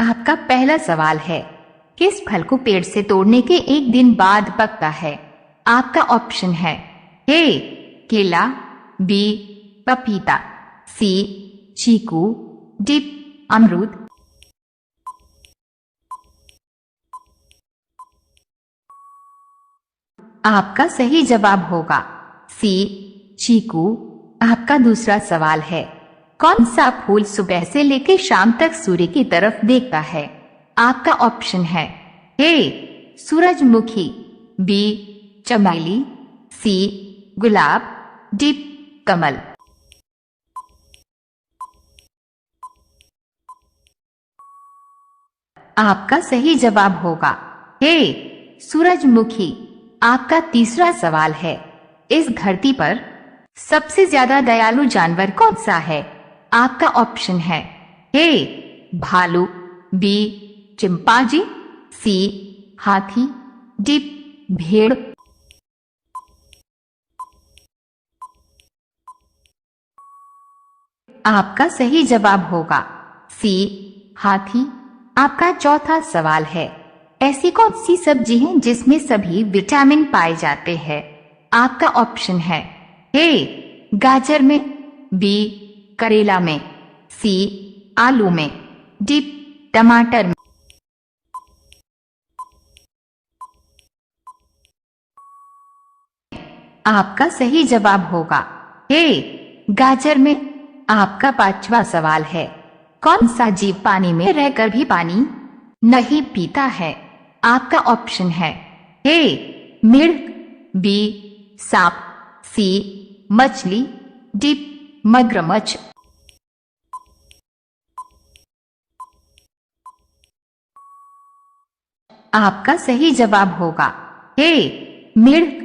आपका पहला सवाल है, किस फल को पेड़ से तोड़ने के एक दिन बाद पकता है? आपका ऑप्शन है ए केला, बी पपीता, सी चीकू, डी अमरूद। आपका सही जवाब होगा सी चीकू। आपका दूसरा सवाल है, कौन सा फूल सुबह से लेकर शाम तक सूर्य की तरफ देखता है? आपका ऑप्शन है ए सूरजमुखी, बी चमेली, सी गुलाब, डी कमल। आपका सही जवाब होगा ए सूरजमुखी। आपका तीसरा सवाल है, इस धरती पर सबसे ज्यादा दयालु जानवर कौन सा है? आपका ऑप्शन है ए भालू, बी चिंपांजी, सी हाथी, डी भेड़। आपका सही जवाब होगा सी हाथी। आपका चौथा सवाल है, ऐसी कौन सी सब्जी है जिसमें सभी विटामिन पाए जाते हैं? आपका ऑप्शन है ए गाजर में, बी करेला में, सी आलू में, डी टमाटर में। आपका सही जवाब होगा ए गाजर में। आपका पांचवा सवाल है, कौन सा जीव पानी में रहकर भी पानी नहीं पीता है? आपका ऑप्शन है ए मिर्ग, बी सांप, सी मछली, डी मगरमच्छ। आपका सही जवाब होगा ए मिर्ग।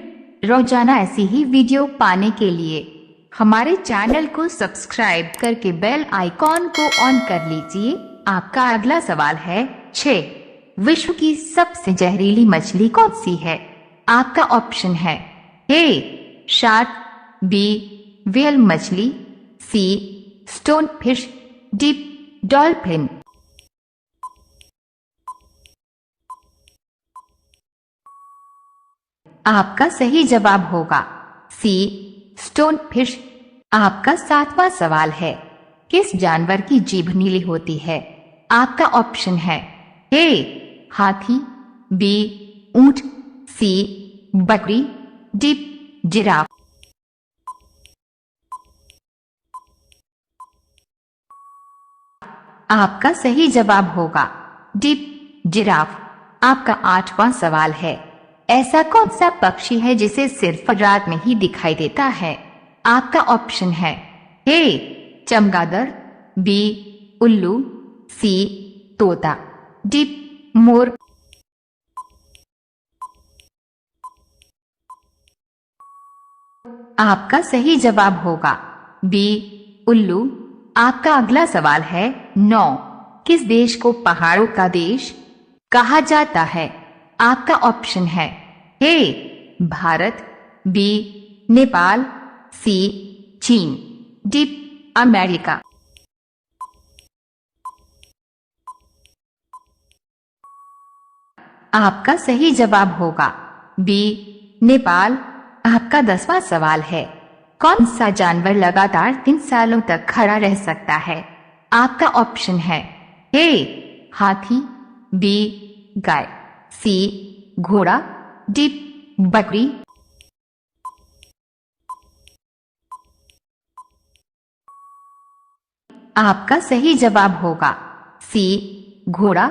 रोजाना ऐसी ही वीडियो पाने के लिए हमारे चैनल को सब्सक्राइब करके बेल आइकॉन को ऑन कर लीजिए। आपका अगला सवाल है 6, विश्व की सबसे जहरीली मछली कौन सी है? आपका ऑप्शन है ए शार्क, बी व्हेल मछली, सी स्टोन फिश, डी डॉल्फिन। आपका सही जवाब होगा सी स्टोन फिश। आपका 7वां सवाल है, किस जानवर की जीभ नीली होती है? आपका ऑप्शन है ए हाथी, बी ऊंट, सी बकरी, डी जिराफ। आपका सही जवाब होगा डी जिराफ। आपका 8वां सवाल है, ऐसा कौन सा पक्षी है जिसे सिर्फ रात में ही दिखाई देता है? आपका ऑप्शन है ए चमगादड़, बी उल्लू, सी तोता, डी मोर। आपका सही जवाब होगा बी उल्लू। आपका अगला सवाल है 9, किस देश को पहाड़ों का देश कहा जाता है? आपका ऑप्शन है ए भारत, बी नेपाल, सी चीन, डी अमेरिका। आपका सही जवाब होगा बी नेपाल। आपका 10वां सवाल है, कौन सा जानवर लगातार 3 सालों तक खड़ा रह सकता है? आपका ऑप्शन है ए हाथी, बी गाय, सी घोड़ा, डी बकरी। आपका सही जवाब होगा सी घोड़ा।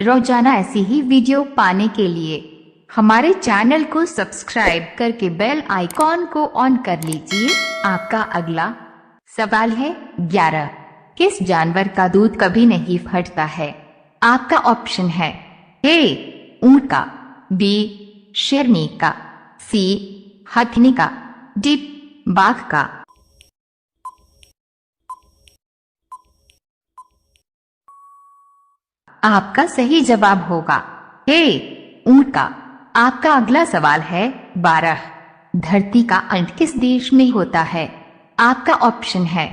रोजाना ऐसी ही वीडियो पाने के लिए हमारे चैनल को सब्सक्राइब करके बेल आइकॉन को ऑन कर लीजिए। आपका अगला सवाल है 11, किस जानवर का दूध कभी नहीं फटता है? आपका ऑप्शन है ए ऊंट का, बी शेरनी का, सी हथनी का, डी बाघ का। आपका सही जवाब होगा ए ऊंट का। आपका अगला सवाल है 12, धरती का अंत किस देश में होता है? आपका ऑप्शन है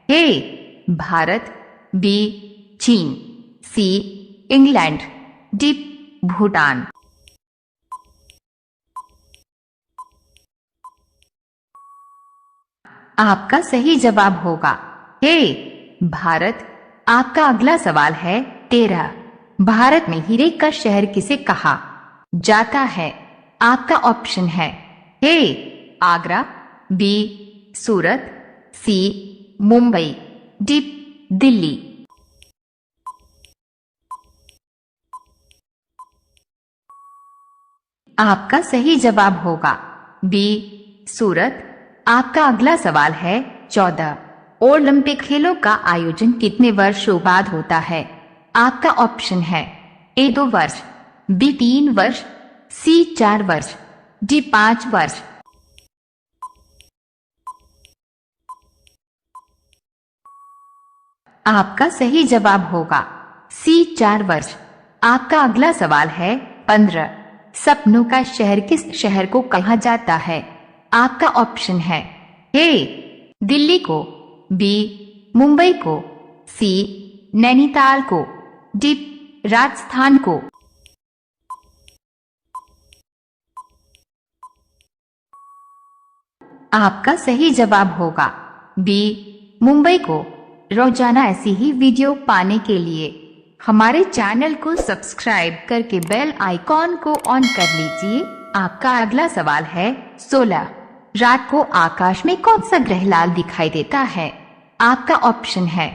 ए भारत, बी चीन, सी इंग्लैंड, डी भूटान। आपका सही जवाब होगा ए भारत। आपका अगला सवाल है 13। भारत में हीरे का शहर किसे कहा जाता है? आपका ऑप्शन है ए आगरा, बी सूरत, सी मुंबई, डी दिल्ली। आपका सही जवाब होगा बी सूरत। आपका अगला सवाल है 14। ओलंपिक खेलों का आयोजन कितने वर्षों बाद होता है? आपका ऑप्शन है ए 2 वर्ष, बी 3 वर्ष, सी 4 वर्ष, डी 5 वर्ष। आपका सही जवाब होगा सी 4 वर्ष। आपका अगला सवाल है 15। सपनों का शहर किस शहर को कहा जाता है? आपका ऑप्शन है ए दिल्ली को, बी मुंबई को, सी नैनीताल को, डी राजस्थान को। आपका सही जवाब होगा बी मुंबई को। रोजाना ऐसी ही वीडियो पाने के लिए हमारे चैनल को सब्सक्राइब करके बेल आइकॉन को ऑन कर लीजिए। आपका अगला सवाल है 16। रात को आकाश में कौन सा ग्रह लाल दिखाई देता है? आपका ऑप्शन है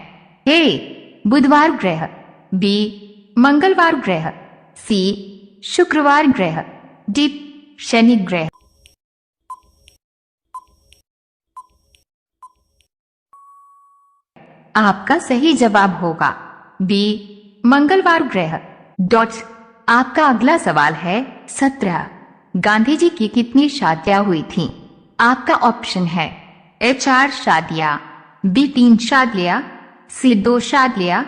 ए बुधवार ग्रह, बी मंगलवार ग्रह, सी शुक्रवार ग्रह, डी शनि ग्रह। आपका सही जवाब होगा बी मंगलवार ग्रह। डॉट्स। आपका अगला सवाल है 17। गांधी जी की कितनी शादियां हुई थीं? आपका ऑप्शन है ए 4 शादियां, बी 3 शादियां, सी 2 शादियां,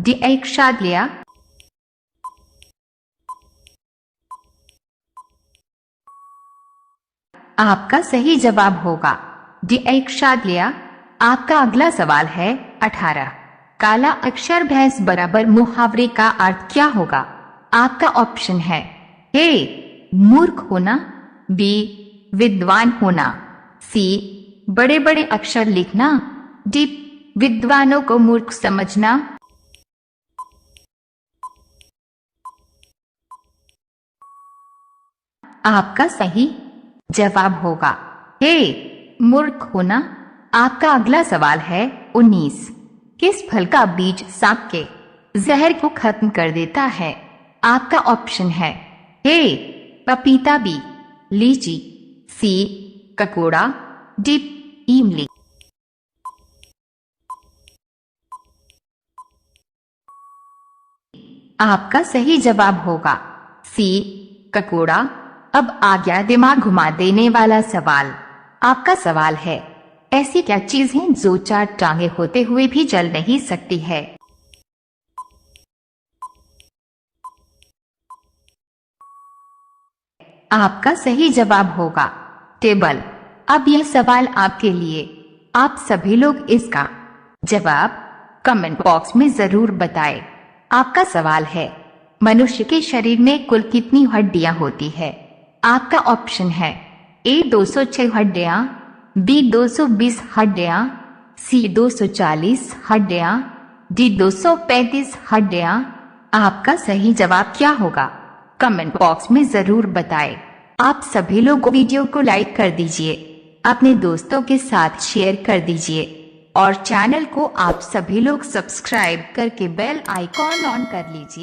डी 1 शादियां। आपका सही जवाब होगा डी 1 शादियां। आपका अगला सवाल है 18। काला अक्षर भैंस बराबर मुहावरे का अर्थ क्या होगा? आपका ऑप्शन है ए मूर्ख होना, बी विद्वान होना, सी बड़े बड़े अक्षर लिखना, डी विद्वानों को मूर्ख समझना। आपका सही जवाब होगा ए मूर्ख होना। आपका अगला सवाल है 19। किस फल का बीज सांप के जहर को खत्म कर देता है? आपका ऑप्शन है ए पपीता, बी लीची, सी ककोड़ा, डी इमली। आपका सही जवाब होगा सी ककोड़ा। अब आ गया दिमाग घुमा देने वाला सवाल। आपका सवाल है ऐसी क्या चीज है जो 4 टांगे होते हुए भी चल नहीं सकती है? आपका सही जवाब होगा टेबल। अब यह सवाल आपके लिए। आप सभी लोग इसका जवाब कमेंट बॉक्स में जरूर बताएं। आपका सवाल है मनुष्य के शरीर में कुल कितनी हड्डियां होती है? आपका ऑप्शन है ए 206 हड्डियां, बी 220 हड्डियां, सी 240 हड्डियां, डी 235 हड्डियां। आपका सही जवाब क्या होगा? कमेंट बॉक्स में जरूर बताएं। आप सभी लोग वीडियो को लाइक कर दीजिए, अपने दोस्तों के साथ शेयर कर दीजिए और चैनल को आप सभी लोग सब्सक्राइब करके बेल आइकॉन ऑन कर लीजिए।